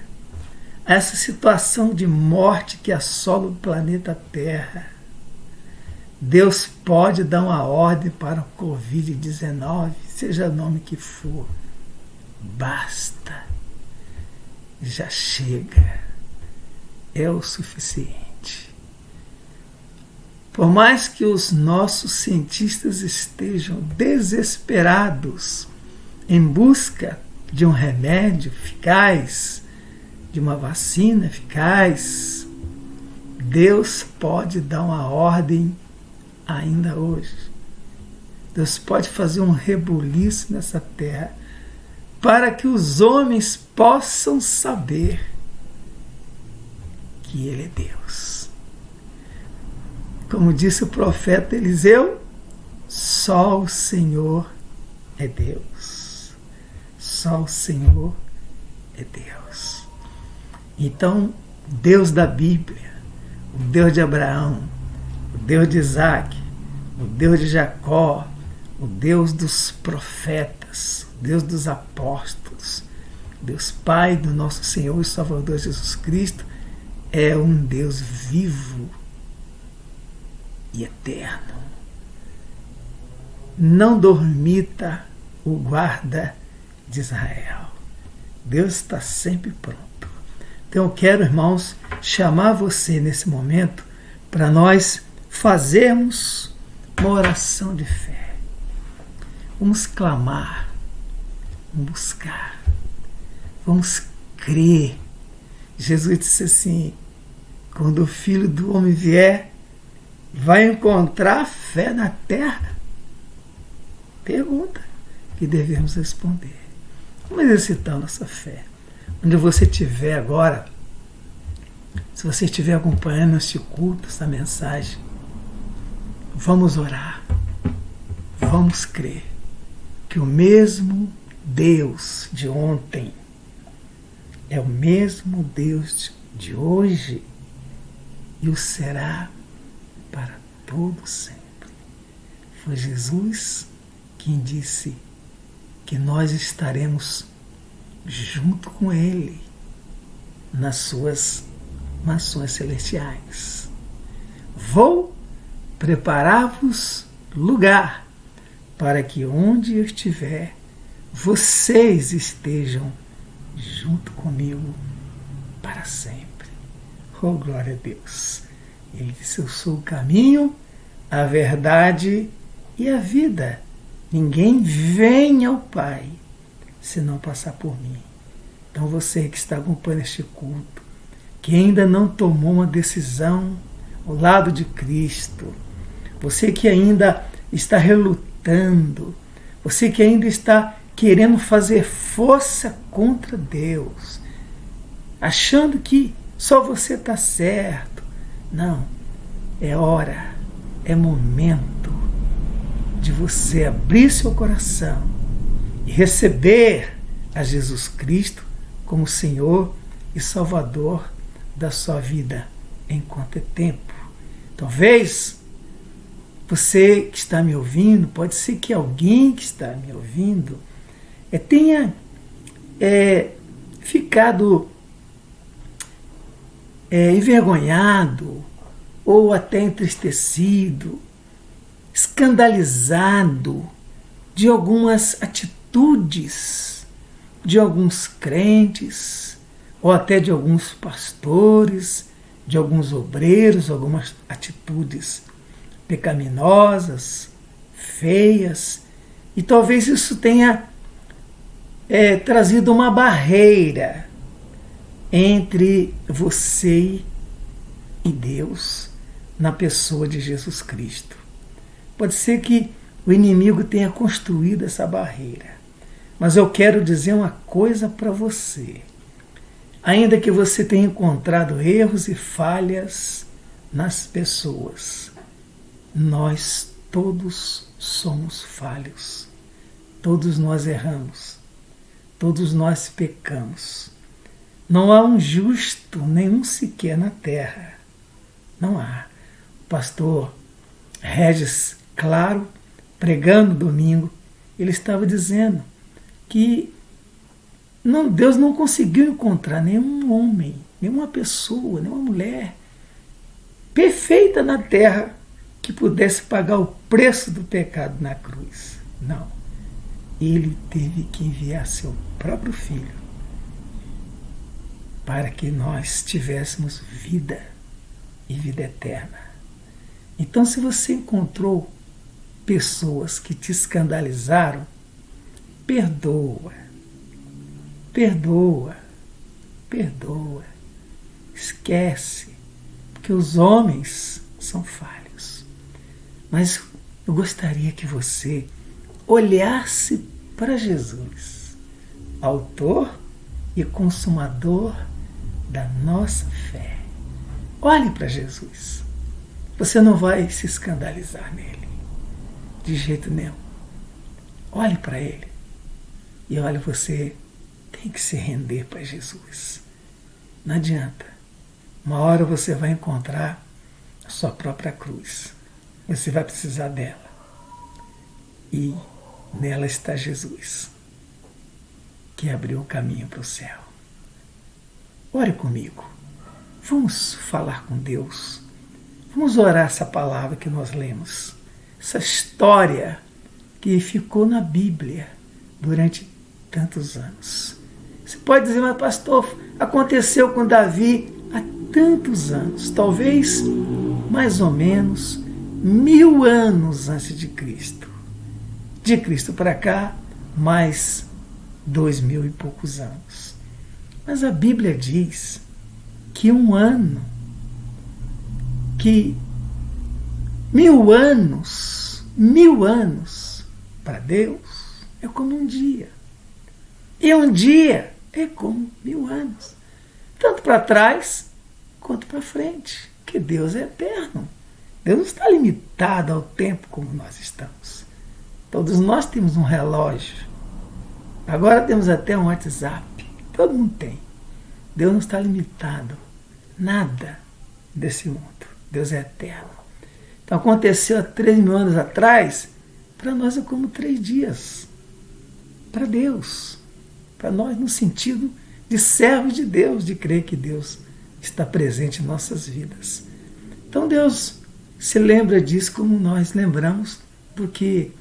a essa situação de morte que assola o planeta Terra. Deus pode dar uma ordem para o Covid-19, seja o nome que for. Basta. Já chega. É o suficiente. Por mais que os nossos cientistas estejam desesperados em busca de um remédio eficaz, de uma vacina eficaz, Deus pode dar uma ordem ainda hoje. Deus pode fazer um rebuliço nessa terra para que os homens possam saber que Ele é Deus. Como disse o profeta Eliseu, só o Senhor é Deus. Só o Senhor é Deus. Então, Deus da Bíblia, o Deus de Abraão, o Deus de Isaac, o Deus de Jacó, o Deus dos profetas, o Deus dos apóstolos, Deus Pai do nosso Senhor e Salvador Jesus Cristo, é um Deus vivo e eterno. Não dormita o guarda de Israel. Deus está sempre pronto. Então eu quero, irmãos, chamar você nesse momento para nós fazermos uma oração de fé. Vamos clamar, vamos buscar, vamos crer. Jesus disse assim: quando o Filho do Homem vier, vai encontrar fé na terra? Pergunta que devemos responder. Vamos exercitar nossa fé. Onde você estiver agora, se você estiver acompanhando este culto, essa mensagem, vamos orar, vamos crer que o mesmo Deus de ontem é o mesmo Deus de hoje e o será para todo sempre. Foi Jesus quem disse que nós estaremos junto com Ele nas suas mansões celestiais. Vou preparar-vos lugar para que onde eu estiver, vocês estejam junto comigo para sempre. Oh, glória a Deus! Ele disse: eu sou o caminho, a verdade e a vida. Ninguém vem ao Pai se não passar por mim. Então você que está acompanhando este culto, que ainda não tomou uma decisão ao lado de Cristo, você que ainda está relutando, você que ainda está querendo fazer força contra Deus, achando que só você está certo. Não, é hora, é momento de você abrir seu coração e receber a Jesus Cristo como Senhor e Salvador da sua vida enquanto é tempo. Talvez você que está me ouvindo, pode ser que alguém que está me ouvindo tenha ficado envergonhado ou até entristecido, escandalizado de algumas atitudes de alguns crentes ou até de alguns pastores, de alguns obreiros, algumas atitudes. pecaminosas, feias, e talvez isso tenha trazido uma barreira entre você e Deus na pessoa de Jesus Cristo. Pode ser que o inimigo tenha construído essa barreira, mas eu quero dizer uma coisa para você. Ainda que você tenha encontrado erros e falhas nas pessoas, nós todos somos falhos. Todos nós erramos. Todos nós pecamos. Não há um justo, nenhum sequer na terra. Não há. O pastor Regis Claro, pregando domingo, ele estava dizendo que Deus não conseguiu encontrar nenhum homem, nenhuma pessoa, nenhuma mulher perfeita na terra que pudesse pagar o preço do pecado na cruz. Não. Ele teve que enviar seu próprio filho para que nós tivéssemos vida e vida eterna. Então, se você encontrou pessoas que te escandalizaram, perdoa, perdoa, perdoa, esquece, porque os homens são falhos. Mas eu gostaria que você olhasse para Jesus, autor e consumador da nossa fé. Olhe para Jesus. Você não vai se escandalizar nele, de jeito nenhum. Olhe para ele e olhe, você tem que se render para Jesus. Não adianta. Uma hora você vai encontrar a sua própria cruz. Você vai precisar dela. E nela está Jesus, que abriu o caminho para o céu. Ore comigo. Vamos falar com Deus. Vamos orar essa palavra que nós lemos. Essa história que ficou na Bíblia durante tantos anos. Você pode dizer, mas pastor, aconteceu com Davi há tantos anos. Talvez mais ou menos 1000 anos antes de Cristo. De Cristo para cá, mais 2000 e poucos anos. Mas a Bíblia diz que 1000 anos para Deus é como um dia. E um dia é como 1000 anos. Tanto para trás quanto para frente. Porque Deus é eterno. Deus não está limitado ao tempo como nós estamos. Todos nós temos um relógio. Agora temos até um WhatsApp. Todo mundo tem. Deus não está limitado. Nada desse mundo. Deus é eterno. Então aconteceu há 3.000 anos atrás, para nós é como 3 dias. Para Deus. Para nós no sentido de servos de Deus, de crer que Deus está presente em nossas vidas. Então Deus se lembra disso como nós lembramos, porque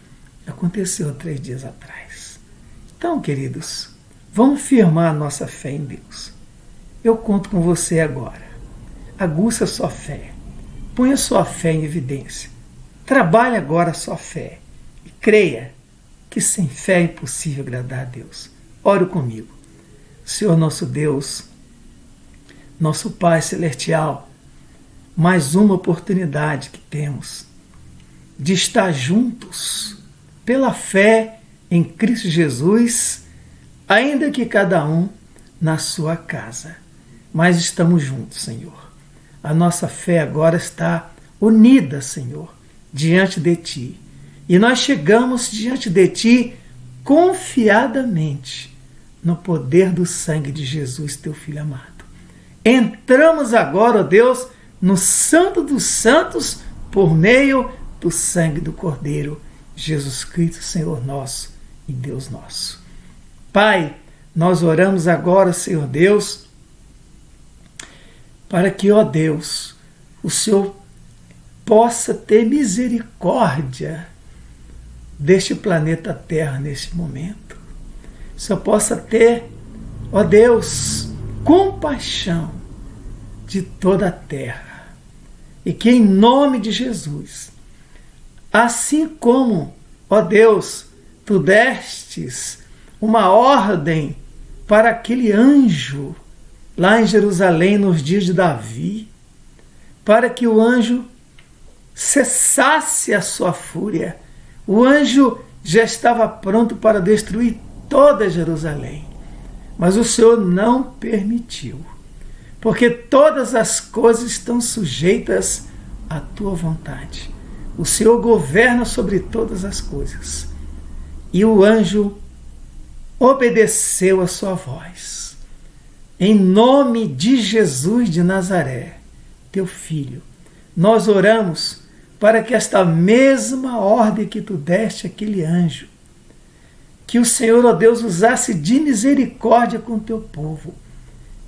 aconteceu 3 dias atrás. Então, queridos, vamos firmar a nossa fé em Deus. Eu conto com você agora. Aguça a sua fé. Ponha a sua fé em evidência. Trabalhe agora a sua fé. E creia que sem fé é impossível agradar a Deus. Ore comigo. Senhor nosso Deus, nosso Pai Celestial, mais uma oportunidade que temos de estar juntos pela fé em Cristo Jesus, ainda que cada um na sua casa. Mas estamos juntos, Senhor. A nossa fé agora está unida, Senhor, diante de Ti. E nós chegamos diante de Ti confiadamente no poder do sangue de Jesus, Teu Filho amado. Entramos agora, ó Deus, no Santo dos Santos por meio do sangue do Cordeiro, Jesus Cristo, Senhor nosso e Deus nosso. Pai, nós oramos agora, Senhor Deus, para que, ó Deus, o Senhor possa ter misericórdia deste planeta Terra neste momento. O Senhor possa ter, ó Deus, compaixão de toda a terra. E que em nome de Jesus Assim como, ó Deus, tu destes uma ordem para aquele anjo lá em Jerusalém nos dias de Davi, para que o anjo cessasse a sua fúria. O anjo já estava pronto para destruir toda Jerusalém, mas o Senhor não permitiu, porque todas as coisas estão sujeitas à tua vontade. O Senhor governa sobre todas as coisas. E o anjo obedeceu a sua voz. Em nome de Jesus de Nazaré, teu filho, nós oramos para que esta mesma ordem que tu deste àquele anjo, que o Senhor, ó Deus, usasse de misericórdia com o teu povo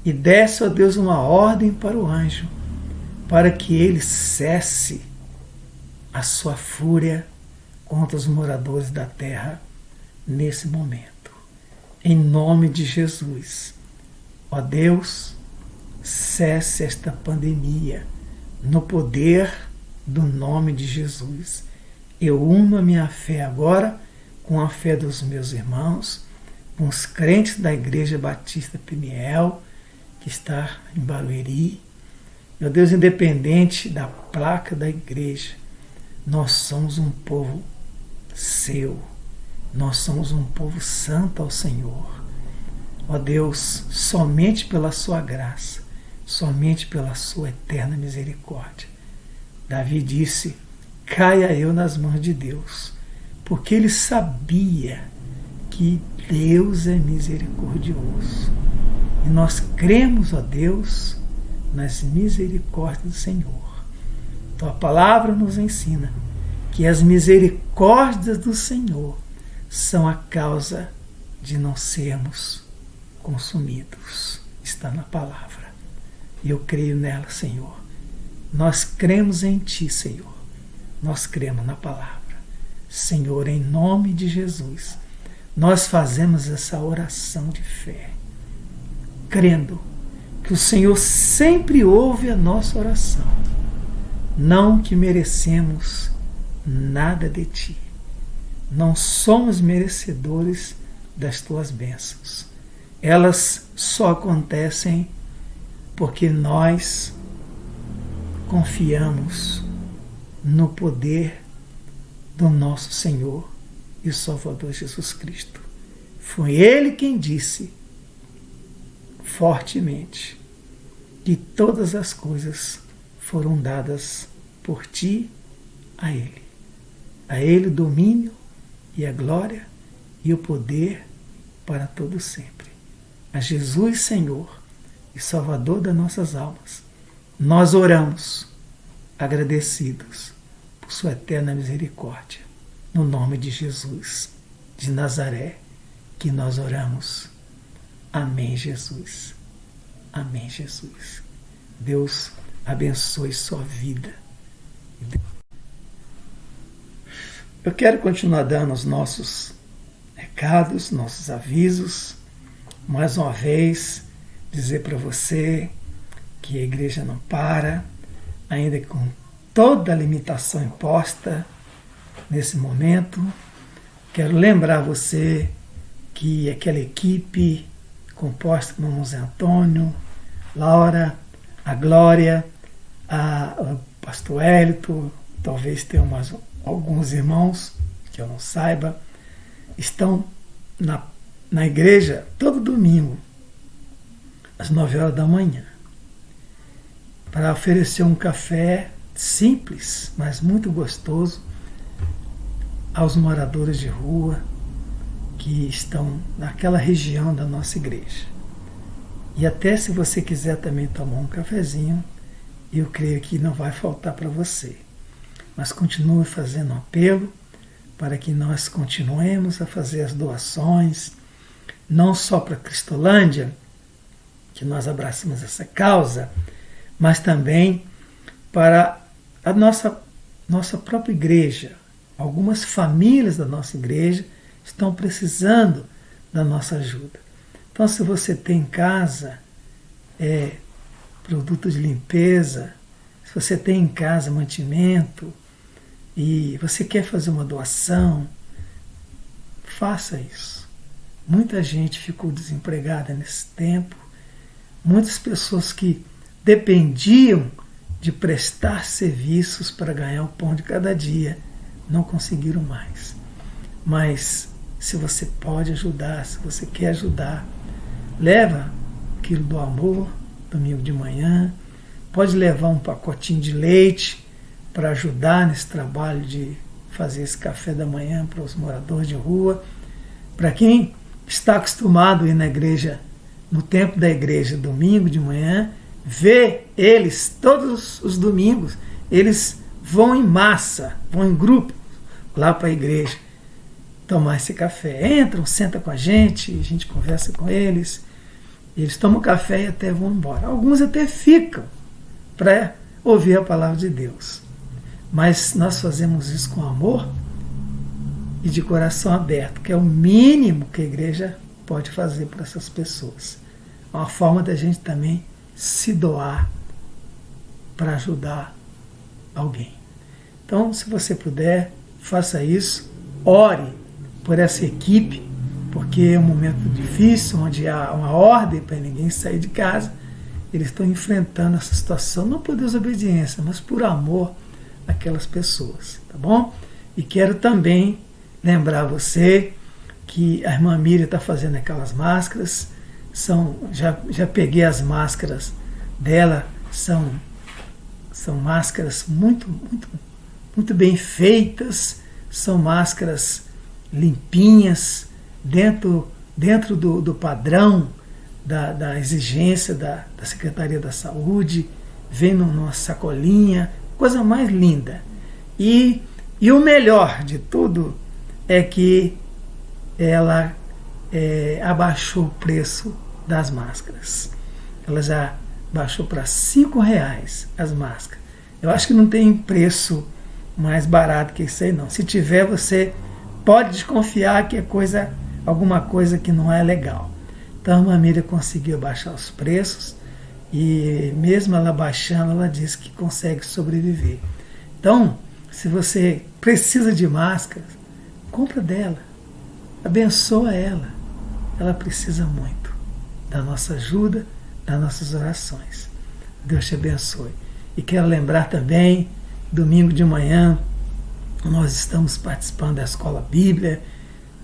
e desse, ó Deus, uma ordem para o anjo, para que ele cesse a sua fúria contra os moradores da terra nesse momento. Em nome de Jesus, ó Deus, cesse esta pandemia no poder do nome de Jesus. Eu uno a minha fé agora com a fé dos meus irmãos, com os crentes da Igreja Batista Peniel, que está em Barueri. Meu Deus, independente da placa da igreja, nós somos um povo seu. Nós somos um povo santo ao Senhor. Ó Deus, somente pela sua graça, somente pela sua eterna misericórdia. Davi disse, caia eu nas mãos de Deus, porque ele sabia que Deus é misericordioso. E nós cremos, ó Deus, nas misericórdias do Senhor. Tua palavra nos ensina que as misericórdias do Senhor são a causa de não sermos consumidos. Está na palavra. E eu creio nela, Senhor. Nós cremos em Ti, Senhor. Nós cremos na palavra. Senhor, em nome de Jesus, nós fazemos essa oração de fé, crendo que o Senhor sempre ouve a nossa oração, não que merecemos nada de Ti. Não somos merecedores das Tuas bênçãos. Elas só acontecem porque nós confiamos no poder do nosso Senhor e Salvador Jesus Cristo. Foi Ele quem disse fortemente que todas as coisas foram dadas por Ti a Ele. A Ele o domínio e a glória e o poder para todo sempre. A Jesus, Senhor e Salvador das nossas almas, nós oramos agradecidos por sua eterna misericórdia. No nome de Jesus de Nazaré, que nós oramos. Amém, Jesus. Amém, Jesus. Deus abençoe sua vida. Eu quero continuar dando os nossos recados, nossos avisos. Mais uma vez, dizer para você que a igreja não para, ainda com toda a limitação imposta nesse momento. Quero lembrar você que aquela equipe composta por irmão Zé Antônio, Laura, a Glória, o pastor Hélito, talvez tenham mais alguns irmãos que eu não saiba, estão na igreja todo domingo, às 9 horas da manhã, para oferecer um café simples, mas muito gostoso, aos moradores de rua que estão naquela região da nossa igreja. E até se você quiser também tomar um cafezinho, eu creio que não vai faltar para você. Mas continue fazendo um apelo para que nós continuemos a fazer as doações, não só para a Cristolândia, que nós abraçamos essa causa, mas também para a nossa própria igreja. Algumas famílias da nossa igreja estão precisando da nossa ajuda. Então, se você tem em casa produto de limpeza, se você tem em casa mantimento, e você quer fazer uma doação, faça isso. Muita gente ficou desempregada nesse tempo, muitas pessoas que dependiam de prestar serviços para ganhar o pão de cada dia não conseguiram mais. Mas se você pode ajudar, se você quer ajudar, leva aquilo do amor, domingo de manhã, pode levar um pacotinho de leite para ajudar nesse trabalho de fazer esse café da manhã para os moradores de rua. Para quem está acostumado a ir na igreja, no templo da igreja, domingo de manhã, vê eles todos os domingos, eles vão em massa, vão em grupo lá para a igreja tomar esse café. Entram, sentam com a gente conversa com eles, eles tomam café e até vão embora. Alguns até ficam para ouvir a palavra de Deus. Mas nós fazemos isso com amor e de coração aberto, que é o mínimo que a igreja pode fazer para essas pessoas. É uma forma da gente também se doar para ajudar alguém. Então, se você puder, faça isso, ore por essa equipe, porque é um momento difícil, onde há uma ordem para ninguém sair de casa. Eles estão enfrentando essa situação, não por desobediência, mas por amor àquelas pessoas, tá bom? E quero também lembrar você que a irmã Miriam está fazendo aquelas máscaras, já peguei as máscaras dela, são máscaras muito bem feitas, são máscaras limpinhas, dentro do padrão da exigência da Secretaria da Saúde, vem numa sacolinha, coisa mais linda. E o melhor de tudo é que ela abaixou o preço das máscaras. Ela já baixou para R$5 as máscaras. Eu acho que não tem preço mais barato que isso aí, não. Se tiver, você pode desconfiar que é alguma coisa que não é legal. Então a irmã Miriam conseguiu baixar os preços e mesmo ela baixando, ela disse que consegue sobreviver. Então, se você precisa de máscaras, compra dela, abençoa ela. Ela precisa muito da nossa ajuda, das nossas orações. Deus te abençoe. E quero lembrar também, domingo de manhã, nós estamos participando da escola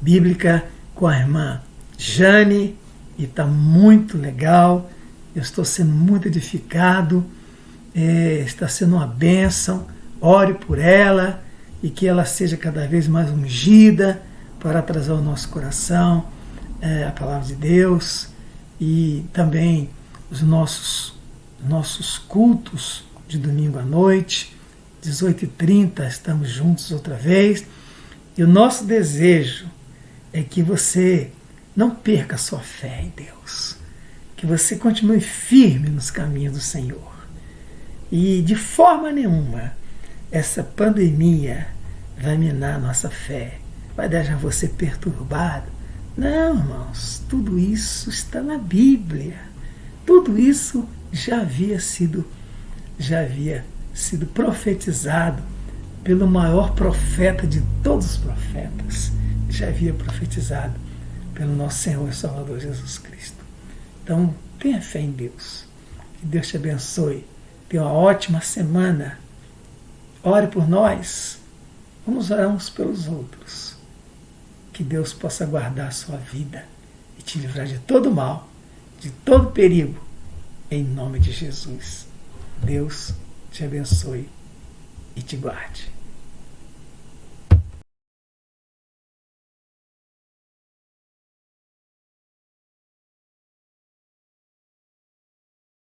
bíblica com a irmã Jane, e está muito legal. Eu estou sendo muito edificado, está sendo uma bênção. Ore por ela e que ela seja cada vez mais ungida para trazer ao nosso coração a palavra de Deus, e também os nossos cultos de domingo à noite, 18h30, estamos juntos outra vez. E o nosso desejo é que você não perca a sua fé em Deus, que você continue firme nos caminhos do Senhor. E de forma nenhuma essa pandemia vai minar a nossa fé, vai deixar você perturbado. Não, irmãos, tudo isso está na Bíblia. Tudo isso já havia sido profetizado pelo maior profeta de todos os profetas. Já havia profetizado pelo nosso Senhor e Salvador Jesus Cristo. Então, tenha fé em Deus. Que Deus te abençoe. Tenha uma ótima semana. Ore por nós. Vamos orar uns pelos outros. Que Deus possa guardar a sua vida e te livrar de todo mal, de todo perigo, em nome de Jesus. Deus te abençoe e te guarde.